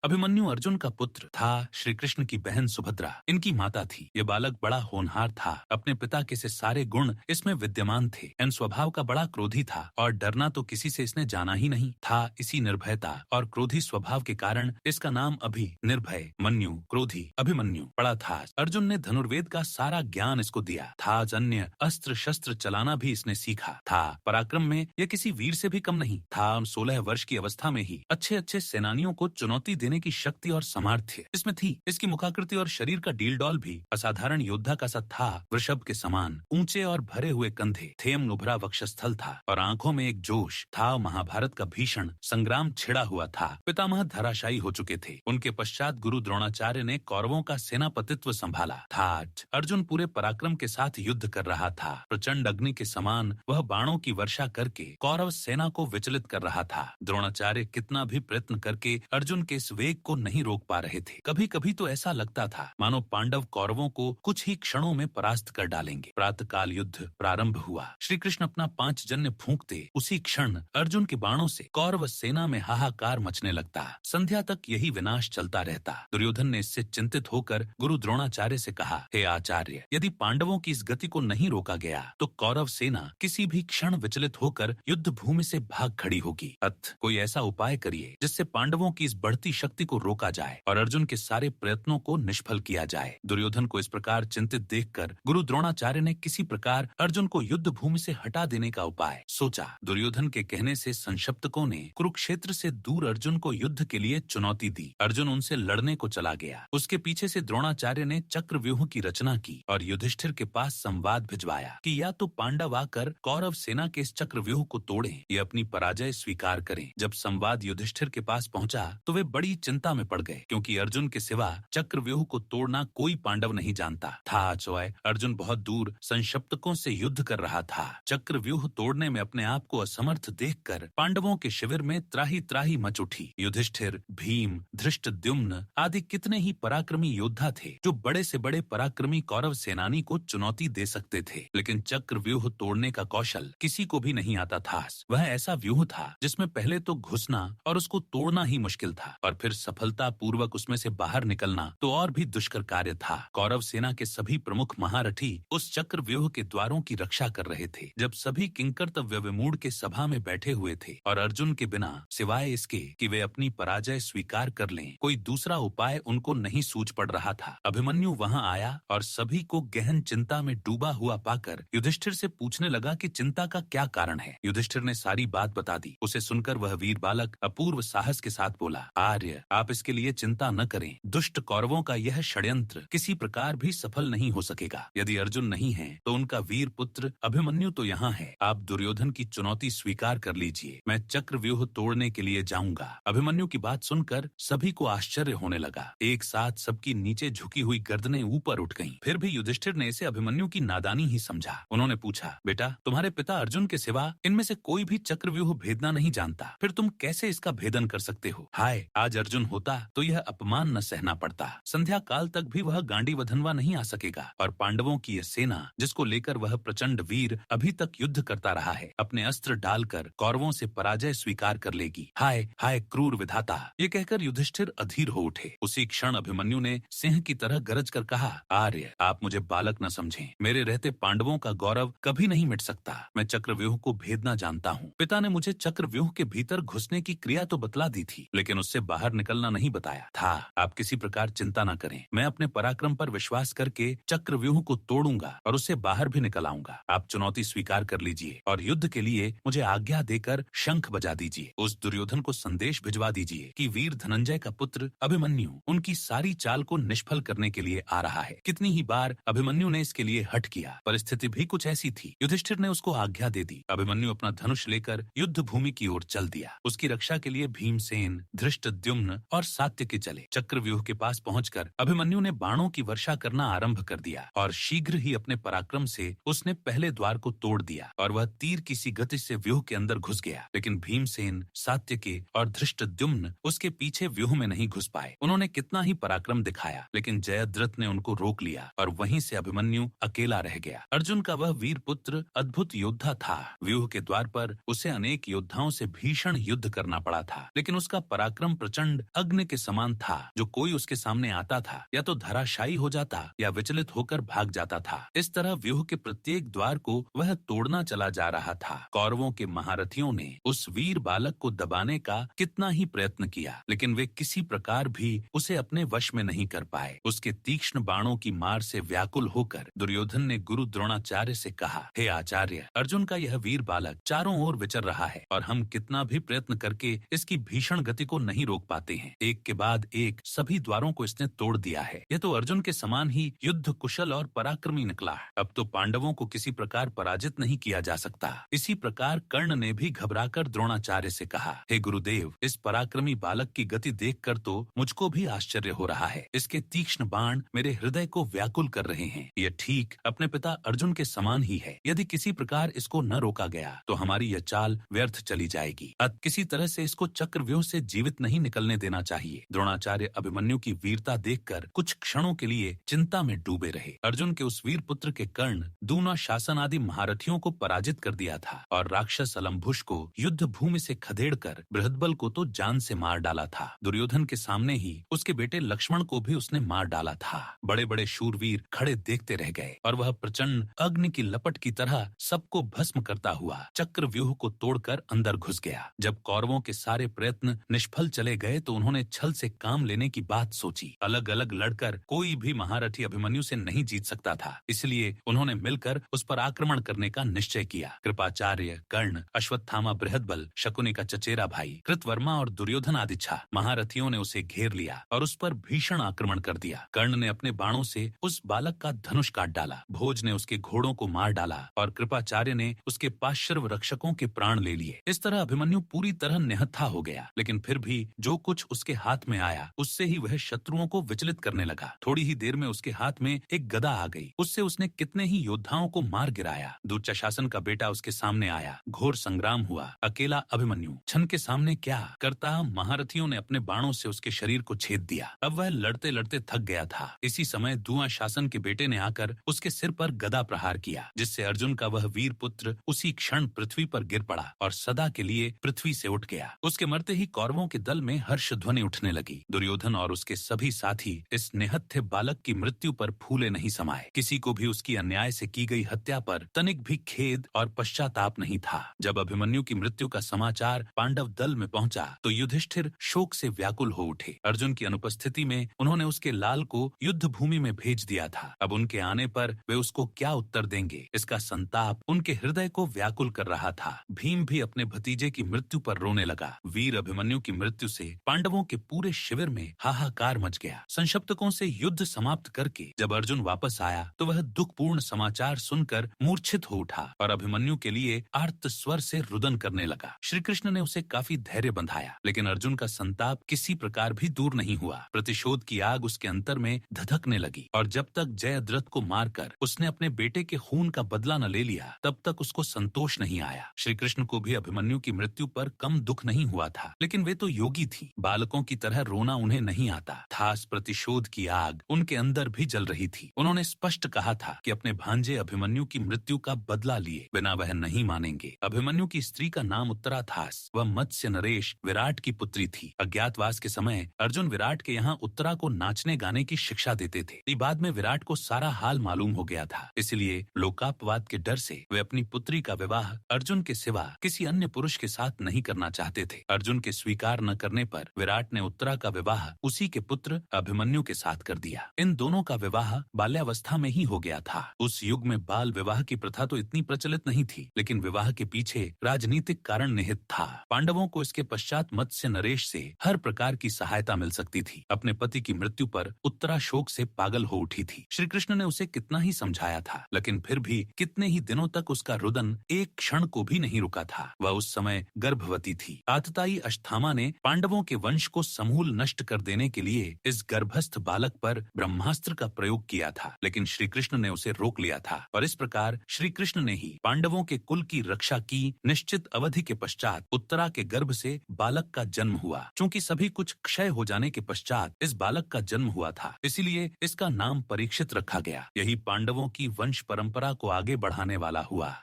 अभिमन्यु अर्जुन का पुत्र था। श्री कृष्ण की बहन सुभद्रा इनकी माता थी। ये बालक बड़ा होनहार था। अपने पिता के से सारे गुण इसमें विद्यमान थे। इन स्वभाव का बड़ा क्रोधी था और डरना तो किसी से इसने जाना ही नहीं था। इसी निर्भयता और क्रोधी स्वभाव के कारण इसका नाम अभी निर्भय, मन्यु, क्रोधी, अभिमन्यु पड़ा था। अर्जुन ने धनुर्वेद का सारा ज्ञान इसको दिया था। अन्य अस्त्र शस्त्र चलाना भी इसने सीखा था। पराक्रम में यह किसी वीर से भी कम नहीं था। 16 वर्ष की अवस्था में ही अच्छे अच्छे सेनानियों को चुनौती देने की शक्ति और सामर्थ्य इसमें थी। इसकी मुखाकृति और शरीर का डील-डॉल भी असाधारण योद्धा का सा था। वृषभ के समान ऊंचे और भरे हुए कंधे थे, नुभरा वक्षस्थल था और आंखों में एक जोश था। महाभारत का भीषण संग्राम छिड़ा हुआ था। पितामह धराशायी हो चुके थे। उनके पश्चात गुरु द्रोणाचार्य ने कौरवों का सेनापतित्व संभाला था। अर्जुन पूरे पराक्रम के साथ युद्ध कर रहा था। प्रचंड अग्नि के समान वह बाणों की वर्षा करके कौरव सेना को विचलित कर रहा था। द्रोणाचार्य कितना भी प्रयत्न करके अर्जुन के इस वेग को नहीं रोक पा रहे थे। कभी कभी तो ऐसा लगता था मानो पांडव कौरवों को कुछ ही क्षणों में परास्त कर डालेंगे। प्रातःकाल युद्ध प्रारंभ हुआ। श्री कृष्ण अपना पांचजन्य फूंकते उसी क्षण अर्जुन के बाणों से कौरव सेना में हाहाकार मचने लगता। संध्या तक यही विनाश चलता रहता। दुर्योधन ने इससे चिंतित होकर गुरु द्रोणाचार्य से कहा, हे आचार्य, यदि पांडवों की इस गति को नहीं रोका गया तो कौरव सेना किसी भी क्षण विचलित होकर युद्ध भूमि से भाग खड़ी होगी। अतः कोई ऐसा उपाय करिए जिससे पांडवों की इस बढ़ती शक्ति को रोका जाए और अर्जुन के सारे प्रयत्नों को निष्फल किया जाए। दुर्योधन को इस प्रकार चिंतित देखकर गुरु द्रोणाचार्य ने किसी प्रकार अर्जुन को युद्ध भूमि से हटा देने का उपाय सोचा। दुर्योधन के कहने से संशप्तकों ने कुरुक्षेत्र से दूर अर्जुन को युद्ध के लिए चुनौती दी। अर्जुन उनसे लड़ने को चला गया। उसके पीछे से द्रोणाचार्य ने चक्रव्यूह की रचना की और युधिष्ठिर के पास संवाद भिजवाया कि या तो पांडव आकर कौरव सेना के इस चक्रव्यूह को तोड़ें या अपनी पराजय स्वीकार करें। जब संवाद युधिष्ठिर के पास पहुंचा तो वे बड़ी चिंता में पड़ गए, क्योंकि अर्जुन के सिवा चक्रव्यूह को तोड़ना कोई पांडव नहीं जानता था। चौय अर्जुन बहुत दूर संशप्तकों से युद्ध कर रहा था। चक्रव्यूह तोड़ने में अपने आप को असमर्थ देखकर पांडवों के शिविर में त्राही त्राही मच उठी। युधिष्ठिर, भीम, धृष्टद्युम्न आदि कितने ही पराक्रमी योद्धा थे जो बड़े से बड़े पराक्रमी कौरव सेनानी को चुनौती दे सकते थे, लेकिन चक्रव्यूह तोड़ने का कौशल किसी को भी नहीं आता था। वह ऐसा व्यूह था जिसमें पहले तो घुसना और उसको तोड़ना ही मुश्किल था और फिर सफलता पूर्वक उसमें से बाहर निकलना तो और भी दुष्कर कार्य था। कौरव सेना के सभी प्रमुख महारथी उस चक्रव्यूह के द्वारों की रक्षा कर रहे थे। जब सभी किंकर्तव्य विमूढ़ के सभा में बैठे हुए थे और अर्जुन के बिना सिवाय इसके कि वे अपनी पराजय स्वीकार कर लें कोई दूसरा उपाय उनको नहीं सूझ पड़ रहा था, अभिमन्यु वहां आया और सभी को गहन चिंता में डूबा हुआ पाकर युधिष्ठिर से पूछने लगा कि चिंता का क्या कारण है। युधिष्ठिर ने सारी बात बता दी। उसे सुनकर वह वीर बालक अपूर्व साहस के साथ बोला, आर्य, आप इसके लिए चिंता न करें। दुष्ट कौरवों का यह षड्यंत्र किसी प्रकार भी सफल नहीं हो सकेगा। यदि अर्जुन नहीं है तो उनका वीर पुत्र अभिमन्यु तो यहाँ है। आप दुर्योधन की चुनौती स्वीकार कर लीजिए। मैं चक्रव्यूह तोड़ने के लिए जाऊंगा। अभिमन्यु की बात सुनकर सभी को आश्चर्य होने लगा। एक साथ सबकी नीचे झुकी हुई गर्दनें ऊपर उठ गईं। फिर भी युधिष्ठिर ने इसे अभिमन्यु की नादानी ही समझा। उन्होंने पूछा, बेटा, तुम्हारे पिता अर्जुन के सिवा इनमें से कोई भी चक्रव्यूह भेदना नहीं जानता, फिर तुम कैसे इसका भेदन कर सकते हो? हाय, आज अर्जुन होता तो यह अपमान न सहना पड़ता। संध्या काल तक भी वह गांडीवधनवा नहीं आ सकेगा और पांडवों की यह सेना जिसको लेकर वह प्रचंड वीर अभी तक युद्ध करता रहा है, अपने अस्त्र डालकर कौरवों से पराजय स्वीकार कर लेगी। हाय हाय क्रूर विधाता! ये कहकर युधिष्ठिर अधीर हो उठे। उसी क्षण अभिमन्यु ने सिंह की तरह गरज कर कहा, आर्य, आप मुझे बालक न समझें। मेरे रहते पांडवों का गौरव कभी नहीं मिट सकता। मैं चक्रव्यूह को भेदना जानता हूँ। पिता ने मुझे चक्रव्यूह के भीतर घुसने की क्रिया तो बतला दी थी, लेकिन उससे बाहर निकलना नहीं बताया था। आप किसी प्रकार चिंता न करें। मैं अपने पराक्रम पर विश्वास करके चक्रव्यूह को तोड़ूंगा और उससे बाहर भी निकल आऊंगा। आप चुनौती स्वीकार कर लीजिए और युद्ध के लिए मुझे आज्ञा देकर शंख बजा दीजिए। उस दुर्योधन को संदेश भिजवा दीजिए कि वीर धनंजय का पुत्र अभिमन्यु उनकी सारी चाल को निष्फल करने के लिए आ रहा है। कितनी ही बार अभिमन्यु ने इसके लिए हठ किया। परिस्थिति भी कुछ ऐसी थी। युधिष्ठिर ने उसको आज्ञा दे दी। अभिमन्यु अपना धनुष लेकर युद्ध भूमि की ओर चल दिया। उसकी रक्षा के लिए भीमसेन, धृष्टद्युम्न और सात्यकी चले। चक्रव्यूह के पास पहुंचकर अभिमन्यु ने बाणों की वर्षा करना आरंभ कर दिया और शीघ्र ही अपने पराक्रम से उसने पहले द्वार को तोड़ दिया और वह तीर की सी गति से व्यूह के अंदर घुस गया। लेकिन भीमसेन, सात्यकी और धृष्टद्युम्न उसके पीछे व्यूह में नहीं घुस पाए। उन्होंने कितना ही पराक्रम दिखाया, लेकिन जयद्रथ ने उनको रोक लिया और वहीं से अभिमन्यु अकेला रह गया। अर्जुन का वह वीर पुत्र अद्भुत योद्धा था। व्यूह के द्वार पर उसे अनेक योद्धाओं से भीषण युद्ध करना पड़ा था, लेकिन उसका पराक्रम प्रचंड प्रचंड अग्नि के समान था, जो कोई उसके सामने आता था या तो धराशायी हो जाता या विचलित होकर भाग जाता था। इस तरह व्यूह के प्रत्येक द्वार को वह तोड़ना चला जा रहा था। कौरवों के महारथियों ने उस वीर बालक को दबाने का कितना ही प्रयत्न किया, लेकिन वे किसी प्रकार भी उसे अपने वश में नहीं कर पाए। उसके तीक्ष्ण बाणों की मार से व्याकुल होकर दुर्योधन ने गुरु द्रोणाचार्य से कहा, हे आचार्य, अर्जुन का यह वीर बालक चारों ओर विचर रहा है और हम कितना भी प्रयत्न करके इसकी भीषण गति को नहीं रोक पाते हैं। एक के बाद एक सभी द्वारों को इसने तोड़ दिया है। यह तो अर्जुन के समान ही युद्ध कुशल और पराक्रमी निकला है। अब तो पांडवों को किसी प्रकार पराजित नहीं किया जा सकता। इसी प्रकार कर्ण ने भी घबराकर द्रोणाचार्य से कहा, हे गुरुदेव, इस पराक्रमी बालक की गति देखकर तो मुझको भी आश्चर्य हो रहा है। इसके तीक्ष्ण बाण मेरे हृदय को व्याकुल कर रहे हैं। यह ठीक अपने पिता अर्जुन के समान ही है। यदि किसी प्रकार इसको न रोका गया तो हमारी यह चाल व्यर्थ चली जाएगी। अत किसी तरह से इसको चक्रव्यूह से जीवित नहीं निकलने देना चाहिए। द्रोणाचार्य अभिमन्यु की वीरता देखकर कुछ क्षणों के लिए चिंता में डूबे रहे। अर्जुन के उस वीर पुत्र के कर्ण दूना शासन आदि महारथियों को पराजित कर दिया था और राक्षस अलम्भुष को युद्ध भूमि से खदेड़कर बृहद्बल को तो जान से मार डाला था। दुर्योधन के सामने ही उसके बेटे लक्ष्मण को भी उसने मार डाला था। बड़े बड़े शूरवीर खड़े देखते रह गए और वह प्रचंड अग्नि की लपट की तरह सबको भस्म करता हुआ चक्रव्यूह को तोड़कर अंदर घुस गया। जब कौरवों के सारे प्रयत्न निष्फल चले गए तो उन्होंने छल से काम लेने की बात सोची। अलग अलग लड़कर कोई भी महारथी अभिमन्यु से नहीं जीत सकता था, इसलिए उन्होंने मिलकर उस पर आक्रमण करने का निश्चय किया। कृपाचार्य, कर्ण, अश्वत्थामा, बृहद्बल, शकुनी का चचेरा भाई कृतवर्मा और दुर्योधन आदि छह महारथियों ने उसे घेर लिया और उस पर भीषण आक्रमण कर दिया। कर्ण ने अपने बाणों से उस बालक का धनुष काट डाला, भोज ने उसके घोड़ों को मार डाला और कृपाचार्य ने उसके पार्श्व रक्षकों के प्राण ले लिए। इस तरह अभिमन्यु पूरी तरह निहत्था हो गया, लेकिन फिर भी जो कुछ उसके हाथ में आया उससे ही वह शत्रुओं को विचलित करने लगा। थोड़ी ही देर में उसके हाथ में एक गदा आ गई। उससे उसने कितने ही योद्धाओं को मार गिराया। दुर्चाशासन का बेटा उसके सामने आया। घोर संग्राम हुआ। अकेला अभिमन्यु छन के सामने क्या करता। महारथियों ने अपने बाणों से उसके शरीर को छेद दिया। अब वह लड़ते लड़ते थक गया था। इसी समय दुआशासन के बेटे ने आकर उसके सिर पर गदा प्रहार किया, जिससे अर्जुन का वह वीर पुत्र उसी क्षण पृथ्वी पर गिर पड़ा और सदा के लिए पृथ्वी से उठ गया। उसके मरते ही कौरवों के दल में हर्ष ध्वनि उठने लगी। दुर्योधन और उसके सभी साथी इस निहत्थे बालक की मृत्यु पर फूले नहीं समाये। किसी को भी उसकी अन्याय से की गई हत्या पर तनिक भी खेद और पश्चाताप नहीं था। जब अभिमन्यु की मृत्यु का समाचार पांडव दल में पहुंचा तो युधिष्ठिर शोक से व्याकुल हो उठे। अर्जुन की अनुपस्थिति में उन्होंने उसके लाल को युद्ध भूमि में भेज दिया था। अब उनके आने पर वे उसको क्या उत्तर देंगे, इसका संताप उनके हृदय को व्याकुल कर रहा था। भीम भी अपने भतीजे की मृत्यु पर रोने लगा। वीर अभिमन्यु की मृत्यु से पांडवों के पूरे शिविर में हाहाकार मच गया। संशप्तकों से युद्ध समाप्त करके जब अर्जुन वापस आया तो वह दुखपूर्ण समाचार सुनकर मूर्छित हो उठा और अभिमन्यु के लिए आर्त स्वर से रुदन करने लगा। श्री कृष्ण ने उसे काफी धैर्य बंधाया, लेकिन अर्जुन का संताप किसी प्रकार भी दूर नहीं हुआ। प्रतिशोध की आग उसके अंतर में धधकने लगी और जब तक जयद्रथ को मारकर उसने अपने बेटे के खून का बदला न ले लिया तब तक उसको संतोष नहीं आया। श्री कृष्ण को भी अभिमन्यु की मृत्यु पर कम दुख नहीं हुआ था, लेकिन वे तो योगी थी। बालकों की तरह रोना उन्हें नहीं आता था। प्रतिशोध की आग उनके अंदर भी जल रही थी। उन्होंने स्पष्ट कहा था कि अपने भांजे अभिमन्यु की मृत्यु का बदला लिए बिना वह नहीं मानेंगे। अभिमन्यु की स्त्री का नाम उत्तरा था। वह मत्स्य नरेश विराट की पुत्री थी। अज्ञातवास के समय अर्जुन विराट के यहाँ उत्तरा को नाचने गाने की शिक्षा देते थे। बाद में विराट को सारा हाल मालूम हो गया था, इसलिए लोकापवाद के डर से वे अपनी पुत्री का विवाह अर्जुन के सिवा किसी अन्य पुरुष के साथ नहीं करना चाहते थे। अर्जुन के स्वीकार न करने पर विराट ने उत्तरा का विवाह उसी के पुत्र अभिमन्यु के साथ कर दिया। इन दोनों का विवाह बाल्यावस्था में ही हो गया था। उस युग में बाल विवाह की प्रथा तो इतनी प्रचलित नहीं थी, लेकिन विवाह के पीछे राजनीतिक कारण निहित था। पांडवों को इसके पश्चात मत्स्य नरेश से हर प्रकार की सहायता मिल सकती थी। अपने पति की मृत्यु पर उत्तरा शोक से पागल हो उठी थी। श्री कृष्ण ने उसे कितना ही समझाया था, लेकिन फिर भी कितने ही दिनों तक उसका रुदन एक क्षण को भी नहीं रुका था। वह उस समय गर्भवती थी। आतताई अश्वत्थामा ने पांडवों के वंश को समूल नष्ट कर देने के लिए इस गर्भस्थ बालक पर ब्रह्मास्त्र का प्रयोग किया था, लेकिन श्री कृष्ण ने उसे रोक लिया था और इस प्रकार श्री कृष्ण ने ही पांडवों के कुल की रक्षा की। निश्चित अवधि के पश्चात उत्तरा के गर्भ से बालक का जन्म हुआ। चूंकि सभी कुछ क्षय हो जाने के पश्चात इस बालक का जन्म हुआ था, इसलिए इसका नाम परीक्षित रखा गया। यही पांडवों की वंश परंपरा को आगे बढ़ाने वाला हुआ।